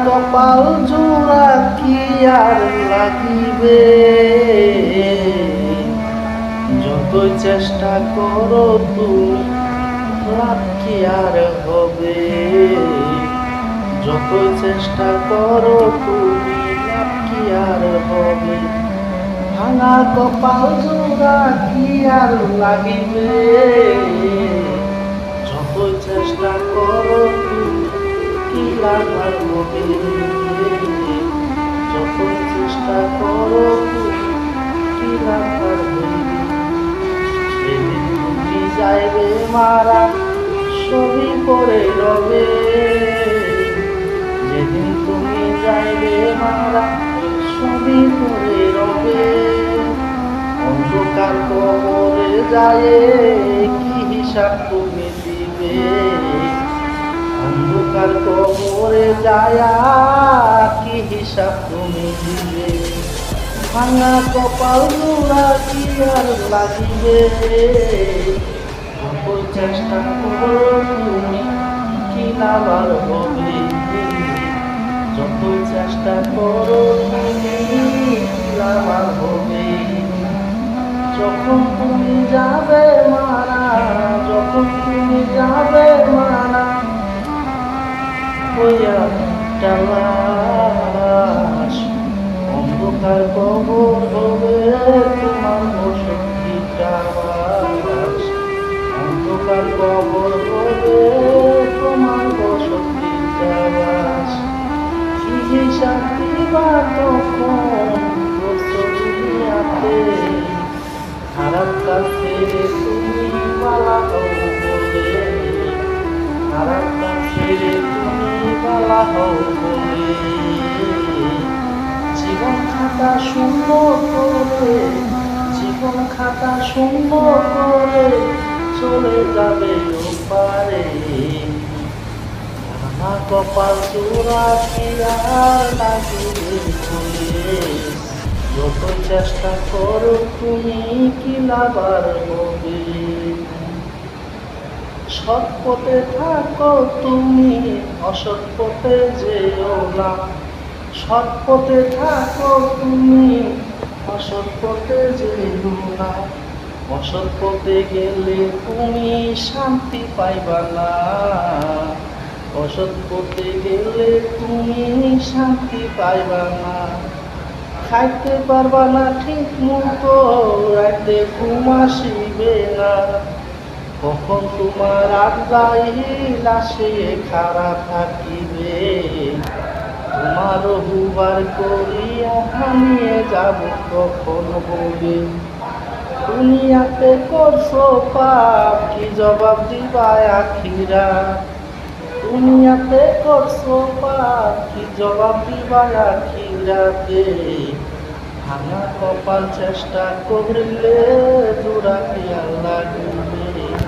কপাল জোড়া কি আর লাগিবে, যতই চেষ্টা করো তুমি লাভ কি আর হবে, যতই চেষ্টা করো তুমি লাভ কি আর হবে। ভাঙা কপাল জোড়া কি আর লাগিবে, যতই চেষ্টা করো তুমি কি লাভ আর হবে, যতই চেষ্টা করো তুমি কি লাভ আর হবে। সেদিন তুমি যাইবে মারা ছবি করে রবে, যেদিন তুমি যাইবে মারা ছবি করে রবে। অন্ধকার কবরে যায় কি হিসাব তুমি দিবে, অন্ধকার কবরে যায় কি হিসাব তুমি দিবে। ভাঙা কপাল জোড়া কি আর লাগিবে, যতই চেষ্টা করো তুমি কি লাভ আর হবে, যতই চেষ্টা করো তুমি কি লাভ আর হবে। যখন তুমি যাবে মারা, যখন তুমি যাবে মারা হইয়া একটা লাশ, অন্ধকার কবর হবে তোমার বসতিটা বাস, অন্ধকার কবর হবে তোমার বসতিটা বাস। কি হিসাব দিবা তখন দুনিয়াতে, খারাপ কাজ ছেড়ে তুমি বালা হও বলে, খারাপ কাজ ছেড়ে তুমি বালা হও বলে। জীবন খাতা শূন্য করে, জীবন খাতা শূন্য করে চলে যাবে ওপারে। আমার কপাল জোড়া কি আর লাগিবে বলে, যতই চেষ্টা করো তুমি কি লাভ আর হবে। সৎ পথে থাকো তুমি অসৎ পথে যেও না, সৎ পথে থাকো তুমি অসৎ পথে যেও না, অসৎ পথে গেলে তুমি শান্তি পাইবা না, অসৎ পথে গেলে তুমি শান্তি পাইবা না। খাইতে পারবা না ঠিক মতো, রাতে ঘুম আসিবে না, কখন তোমার আড্ডাইল আসে খাড়া থাকিবে। তোমার হুবার করিয়া হানিয়ে যাব কখন বলে, দুনিয়াতে করছো পাপ কি জবাব দিবা আখিরা, দুনিয়াতে করছো পাপ কি জবাব দিবা আখিরাতে। ভাঙা কপাল চেষ্টা করলে জোড়া কি আর লাগিবে।